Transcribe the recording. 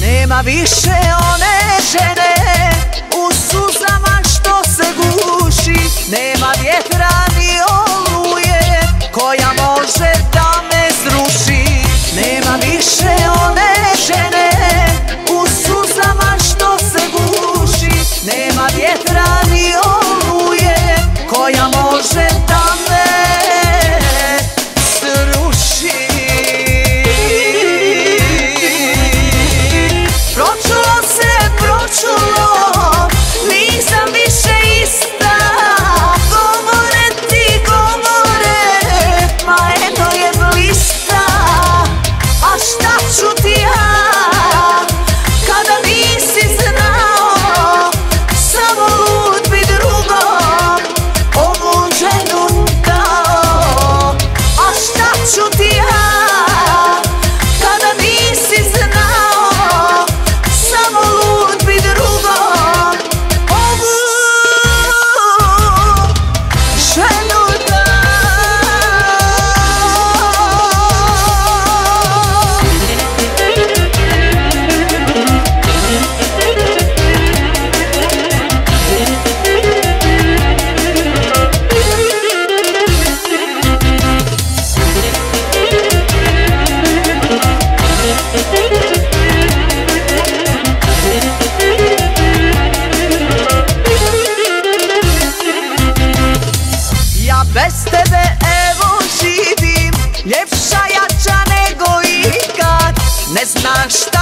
Nema više one žene u suzama što se guši, nema vjetra ni oluje koja može da me sruši. Nema više one žene u suzama što se guši, nema vjetra ni oluje koja može da me sruši. Pročulo, nisam više ista, govore ti govore, ma eno je blista. A šta ću ti ja, kada nisi znao, samo lud bi drugom ovu ženu dao. A šta ću ti ja, kada nisi znao, samo lud bi drugom ovu ženu dao. Ja bez tebe evo živim, ljepša, jača nego ikad. Ne znam šta